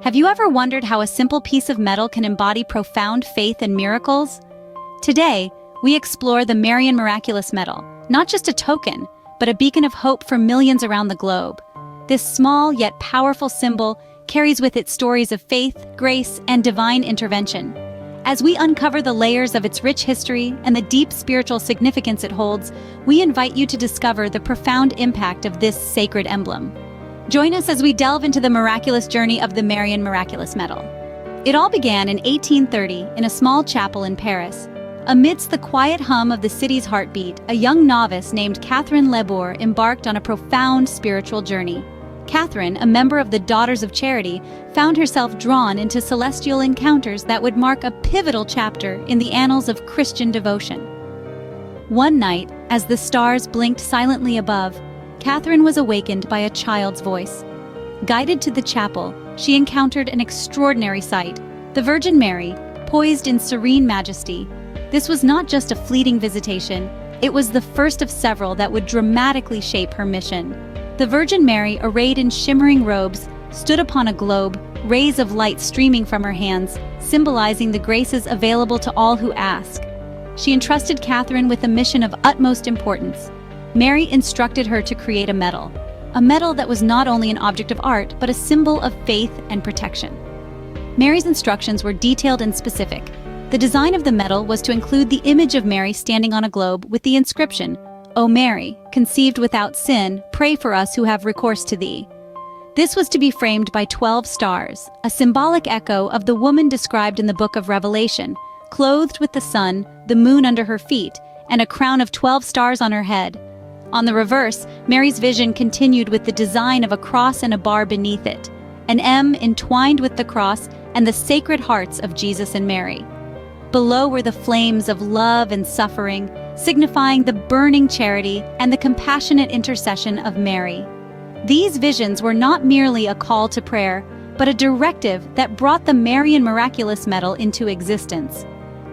Have you ever wondered how a simple piece of metal can embody profound faith and miracles? Today, we explore the Marian Miraculous Medal, not just a token, but a beacon of hope for millions around the globe. This small yet powerful symbol carries with it stories of faith, grace, and divine intervention. As we uncover the layers of its rich history and the deep spiritual significance it holds, we invite you to discover the profound impact of this sacred emblem. Join us as we delve into the miraculous journey of the Marian Miraculous Medal. It all began in 1830 in a small chapel in Paris. Amidst the quiet hum of the city's heartbeat, a young novice named Catherine Lebour embarked on a profound spiritual journey. Catherine, a member of the Daughters of Charity, found herself drawn into celestial encounters that would mark a pivotal chapter in the annals of Christian devotion. One night, as the stars blinked silently above, Catherine was awakened by a child's voice. Guided to the chapel, she encountered an extraordinary sight: the Virgin Mary, poised in serene majesty. This was not just a fleeting visitation, it was the first of several that would dramatically shape her mission. The Virgin Mary, arrayed in shimmering robes, stood upon a globe, rays of light streaming from her hands, symbolizing the graces available to all who ask. She entrusted Catherine with a mission of utmost importance. Mary instructed her to create a medal that was not only an object of art, but a symbol of faith and protection. Mary's instructions were detailed and specific. The design of the medal was to include the image of Mary standing on a globe with the inscription, "O Mary, conceived without sin, pray for us who have recourse to thee." This was to be framed by 12 stars, a symbolic echo of the woman described in the book of Revelation, clothed with the sun, the moon under her feet, and a crown of 12 stars on her head. On the reverse, Mary's vision continued with the design of a cross and a bar beneath it, an M entwined with the cross and the sacred hearts of Jesus and Mary. Below were the flames of love and suffering, signifying the burning charity and the compassionate intercession of Mary. These visions were not merely a call to prayer, but a directive that brought the Marian Miraculous Medal into existence.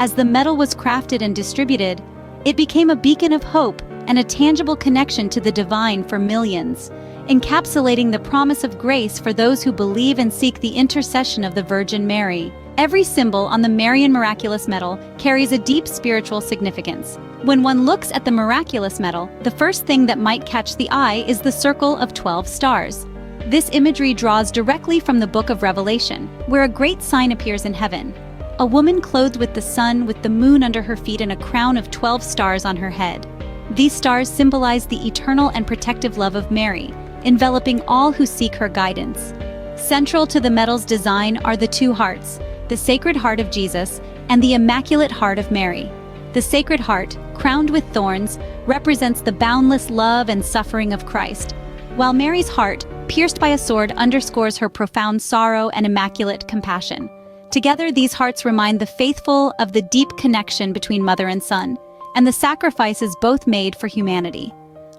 As the medal was crafted and distributed, it became a beacon of hope and a tangible connection to the divine for millions, encapsulating the promise of grace for those who believe and seek the intercession of the Virgin Mary. Every symbol on the Marian Miraculous Medal carries a deep spiritual significance. When one looks at the Miraculous Medal, the first thing that might catch the eye is the circle of 12 stars. This imagery draws directly from the book of Revelation, where a great sign appears in heaven: a woman clothed with the sun, with the moon under her feet, and a crown of 12 stars on her head. These stars symbolize the eternal and protective love of Mary, enveloping all who seek her guidance. Central to the medal's design are the two hearts, the Sacred Heart of Jesus and the Immaculate Heart of Mary. The Sacred Heart, crowned with thorns, represents the boundless love and suffering of Christ, while Mary's heart, pierced by a sword, underscores her profound sorrow and immaculate compassion. Together, these hearts remind the faithful of the deep connection between mother and son, and the sacrifices both made for humanity.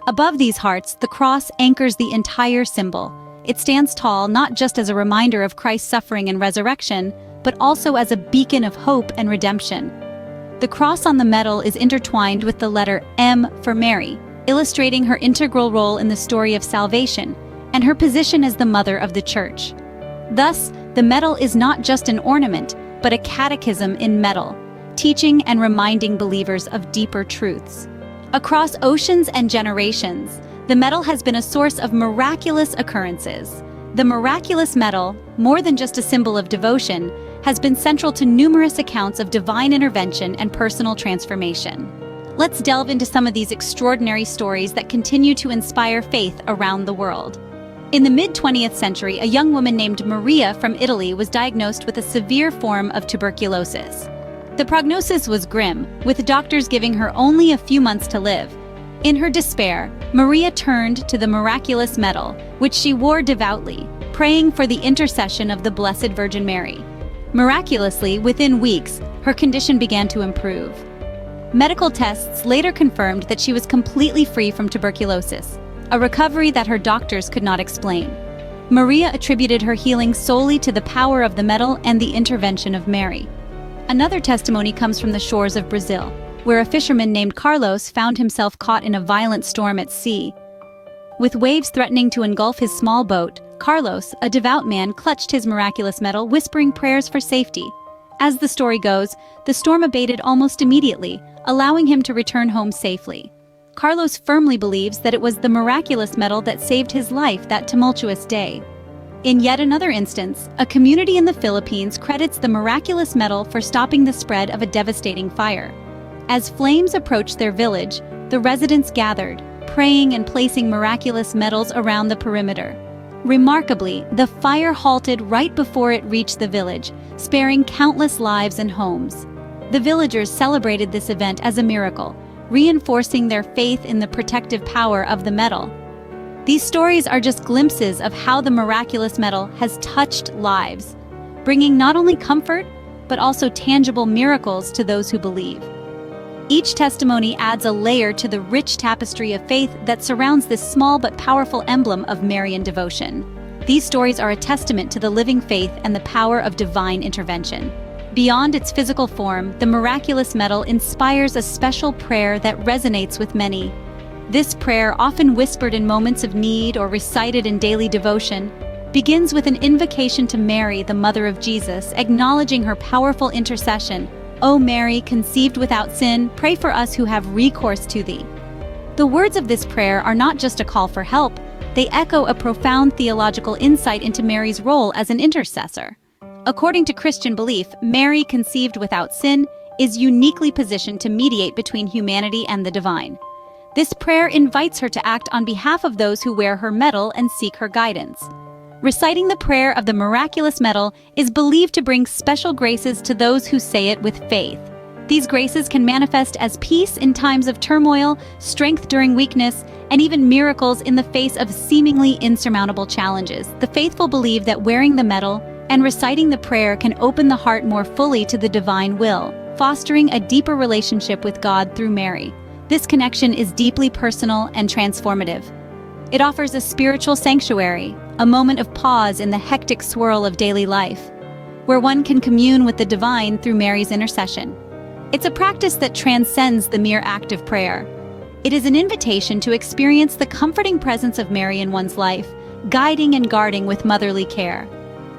Above these hearts, the cross anchors the entire symbol. It stands tall not just as a reminder of Christ's suffering and resurrection, but also as a beacon of hope and redemption. The cross on the medal is intertwined with the letter M for Mary, illustrating her integral role in the story of salvation and her position as the mother of the Church. Thus, the medal is not just an ornament, but a catechism in metal, teaching and reminding believers of deeper truths. Across oceans and generations, the medal has been a source of miraculous occurrences. The Miraculous Medal, more than just a symbol of devotion, has been central to numerous accounts of divine intervention and personal transformation. Let's delve into some of these extraordinary stories that continue to inspire faith around the world. In the mid-20th century, a young woman named Maria from Italy was diagnosed with a severe form of tuberculosis. The prognosis was grim, with doctors giving her only a few months to live. In her despair, Maria turned to the Miraculous Medal, which she wore devoutly, praying for the intercession of the Blessed Virgin Mary. Miraculously, within weeks, her condition began to improve. Medical tests later confirmed that she was completely free from tuberculosis, a recovery that her doctors could not explain. Maria attributed her healing solely to the power of the medal and the intervention of Mary. Another testimony comes from the shores of Brazil, where a fisherman named Carlos found himself caught in a violent storm at sea. With waves threatening to engulf his small boat, Carlos, a devout man, clutched his miraculous medal, whispering prayers for safety. As the story goes, the storm abated almost immediately, allowing him to return home safely. Carlos firmly believes that it was the miraculous medal that saved his life that tumultuous day. In yet another instance, a community in the Philippines credits the miraculous medal for stopping the spread of a devastating fire. As flames approached their village, the residents gathered, praying and placing miraculous medals around the perimeter. Remarkably, the fire halted right before it reached the village, sparing countless lives and homes. The villagers celebrated this event as a miracle, reinforcing their faith in the protective power of the medal. These stories are just glimpses of how the miraculous medal has touched lives, bringing not only comfort, but also tangible miracles to those who believe. Each testimony adds a layer to the rich tapestry of faith that surrounds this small but powerful emblem of Marian devotion. These stories are a testament to the living faith and the power of divine intervention. Beyond its physical form, the miraculous medal inspires a special prayer that resonates with many. This prayer, often whispered in moments of need or recited in daily devotion, begins with an invocation to Mary, the Mother of Jesus, acknowledging her powerful intercession. O Mary, conceived without sin, pray for us who have recourse to thee. The words of this prayer are not just a call for help, they echo a profound theological insight into Mary's role as an intercessor. According to Christian belief, Mary, conceived without sin, is uniquely positioned to mediate between humanity and the divine. This prayer invites her to act on behalf of those who wear her medal and seek her guidance. Reciting the prayer of the miraculous medal is believed to bring special graces to those who say it with faith. These graces can manifest as peace in times of turmoil, strength during weakness, and even miracles in the face of seemingly insurmountable challenges. The faithful believe that wearing the medal and reciting the prayer can open the heart more fully to the divine will, fostering a deeper relationship with God through Mary. This connection is deeply personal and transformative. It offers a spiritual sanctuary, a moment of pause in the hectic swirl of daily life, where one can commune with the divine through Mary's intercession. It's a practice that transcends the mere act of prayer. It is an invitation to experience the comforting presence of Mary in one's life, guiding and guarding with motherly care.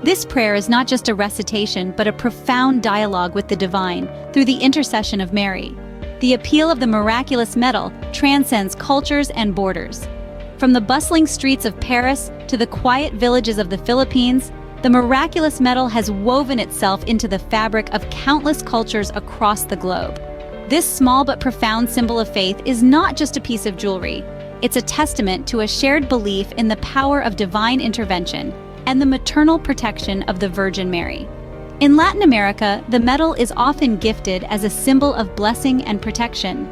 This prayer is not just a recitation, but a profound dialogue with the divine through the intercession of Mary. The appeal of the miraculous medal transcends cultures and borders. From the bustling streets of Paris to the quiet villages of the Philippines, the miraculous medal has woven itself into the fabric of countless cultures across the globe. This small but profound symbol of faith is not just a piece of jewelry. It's a testament to a shared belief in the power of divine intervention and the maternal protection of the Virgin Mary. In Latin America, the medal is often gifted as a symbol of blessing and protection.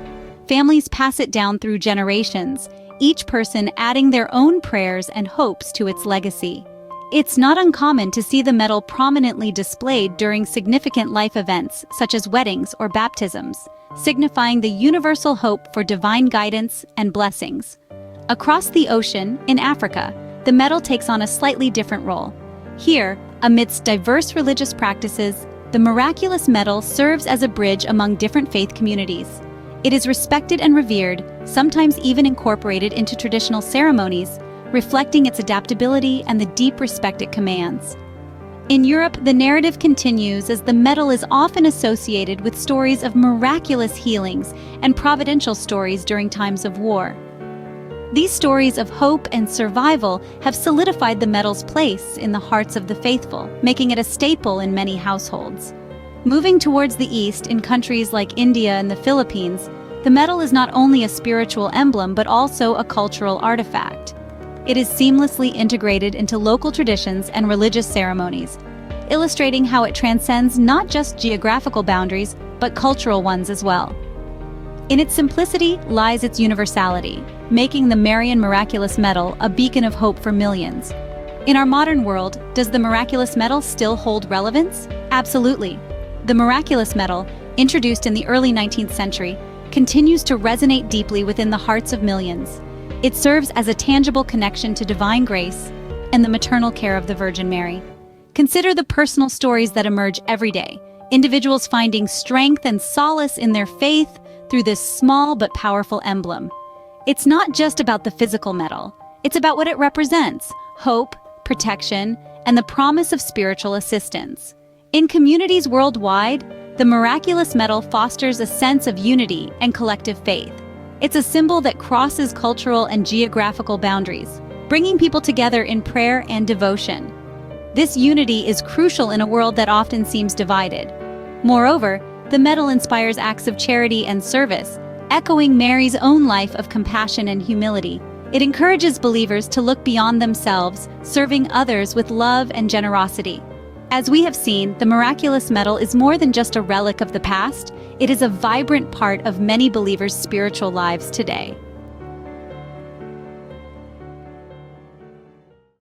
Families pass it down through generations, each person adding their own prayers and hopes to its legacy. It's not uncommon to see the medal prominently displayed during significant life events such as weddings or baptisms, signifying the universal hope for divine guidance and blessings. Across the ocean, in Africa, the medal takes on a slightly different role. Here, amidst diverse religious practices, the miraculous medal serves as a bridge among different faith communities. It is respected and revered, sometimes even incorporated into traditional ceremonies, reflecting its adaptability and the deep respect it commands. In Europe, the narrative continues as the medal is often associated with stories of miraculous healings and providential stories during times of war. These stories of hope and survival have solidified the medal's place in the hearts of the faithful, making it a staple in many households. Moving towards the east, in countries like India and the Philippines, the medal is not only a spiritual emblem but also a cultural artifact. It is seamlessly integrated into local traditions and religious ceremonies, illustrating how it transcends not just geographical boundaries but cultural ones as well. In its simplicity lies its universality, making the Marian Miraculous Medal a beacon of hope for millions. In our modern world, does the Miraculous Medal still hold relevance? Absolutely. The Miraculous Medal, introduced in the early 19th century, continues to resonate deeply within the hearts of millions. It serves as a tangible connection to divine grace and the maternal care of the Virgin Mary. Consider the personal stories that emerge every day, individuals finding strength and solace in their faith through this small but powerful emblem. It's not just about the physical medal. It's about what it represents: hope, protection, and the promise of spiritual assistance. In communities worldwide, the Miraculous Medal fosters a sense of unity and collective faith. It's a symbol that crosses cultural and geographical boundaries, bringing people together in prayer and devotion. This unity is crucial in a world that often seems divided. Moreover, the medal inspires acts of charity and service, echoing Mary's own life of compassion and humility. It encourages believers to look beyond themselves, serving others with love and generosity. As we have seen, the Miraculous Medal is more than just a relic of the past. It is a vibrant part of many believers' spiritual lives today.